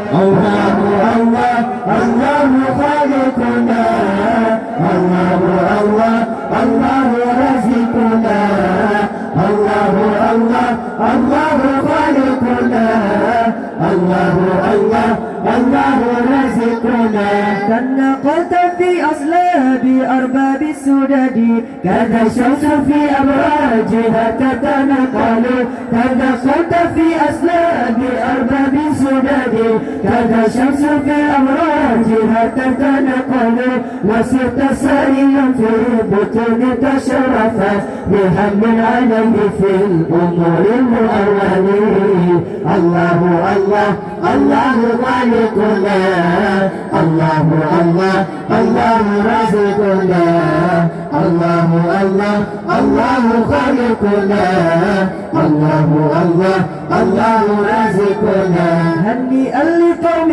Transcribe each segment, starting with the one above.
الله الله الله خالقنا، الله الله الله رازقنا، الله الله الله خالقنا، الله الله الله رازقنا. تنقلت في أصلاب أرباب السدد، كذا الشمس في أبراجها تتنقل، تنقلت في أصلاب أرباب السدد، كذا الشمس في أبراجها تتنقل، وسرت سريا في بطون تشرفت بهم عليه في الأمور المؤولين. الله الله الله خالقنا، الله الله الله رازقنا، الله الله الله خالقنا، الله الله الله رازقنا. هنيئا لقوم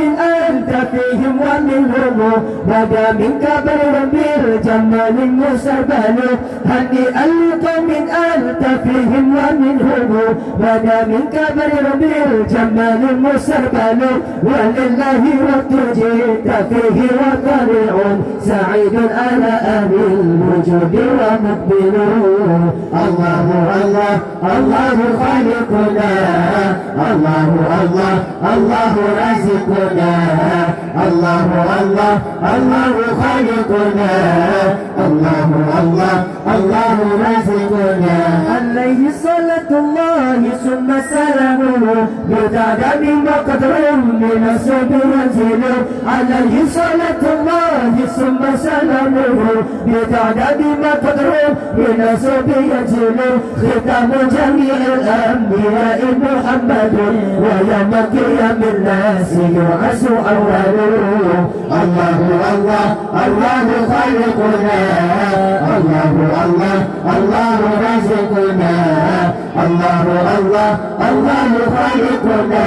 أنت فيهم ومنهم، بدا منك بر بالجمال المسبل. هنيئا لقوم أنت فيهم ومنهم، بدا منك بر بالجمال المسبل. ولله وقت جئت فيه وطريع سعيد على أهل الوجود ومقبل. الله الله الله خالقنا، الله الله الله رازقنا، الله الله الله خالقنا، الله الله الله رازقنا. عليه صلاة الله ثم سلامه، بتعدم وقدر من الصوب ينزل. عليه صلاة الله ثم سلامه، بتعدم وقدر من الصوب ينزل. ختام جميع الأنبياء محمد، ويوم قيام الناس يعز أوله. الله الله الله خالقنا، الله الله الله رازقنا، الله الله الله خالقنا،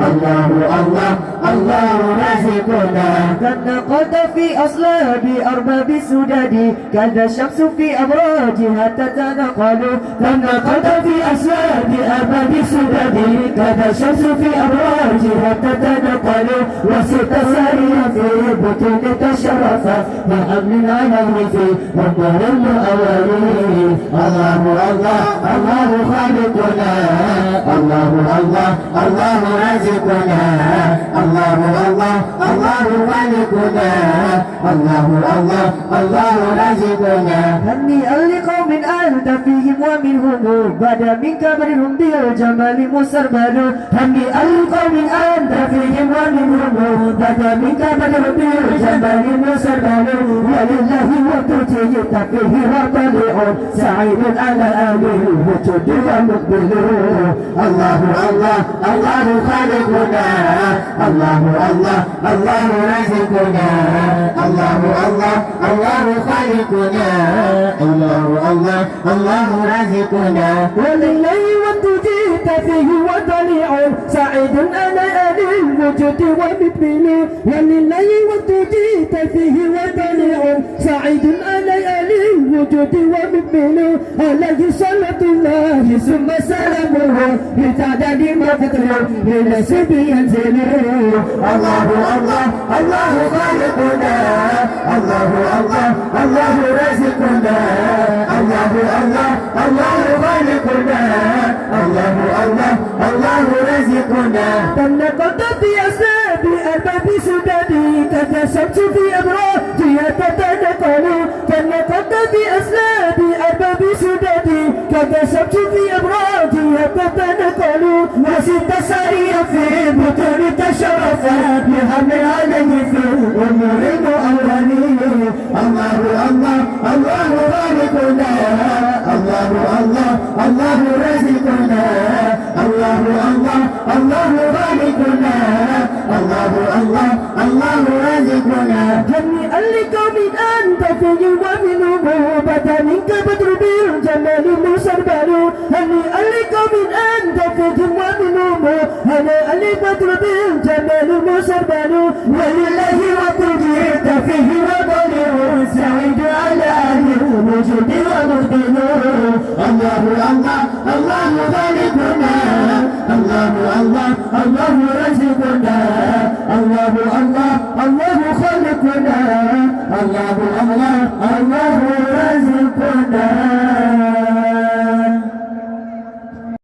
الله الله الله رازقنا. تنقلت في أصلاب أرباب السدد، كذا الشمس في أبراجها تتنقل. تنقلت في أصلاب أرباب السدد، كذا الشمس في أبراجها تتنقل، وسرت سريا في بطون تشرفت بحبل عليه في أمور المؤولين. الله الله الله خالقنا، الله الله الله رازقنا، الله الله الله خالقنا، الله الله الله رازقنا. هنيئا لقوم أنت فيهم ومنهم، بدا منك برهم بالجمال مسربل. هنيئا لقوم أنت فيهم ومنهم، بدا منك برهم بالجمال مسربل. ولله وتجيت فيه وطليع سعيد على آله الوجود ومقبل. الله الله الله خالقنا، الله الله الله رازقنا، الله الله الله خالقنا، الله الله الله رازقنا. ولله وتجيت فيه وطليع سعيد على آل الوجود ومقبل. ولله وتجيت فيه وطليع سعيد على آل الوجود ومقبل. عليه صلاة الله ثم سلامه، بتعداد ما فطر من السب ينزل. الله الله الله خالقنا، الله الله الله رازقنا، الله الله الله خالقنا، الله الله الله رازقنا. تنقلت في أسباب أرباب سدد، كذا الشمس في أبراجها تتنقل. تنقلت في أسباب أرباب سدد، كذا الشمس في أبراجها تتنقل. وسرت سريا في بطون تشرفت بهم عليه في الأمور المؤولين. الله الله الله خالقنا، الله الله الله رازقنا، الله الله الله خالقنا، الله الله الله رازقنا. هنيئا لقوم أنت فيهم ومنهم، بدا منك بدر بالجمال مسربل. هنيئا لقوم أنت فيهم ومنهم، هنيئا لبدر بالجمال مسربل. ولله وتجيت فيه وطليع سعيد على أهل الوجود ومقبل. الله الله الله خالقنا، الله الله الله رزقنا الله الله الله خلقنا الله الله الله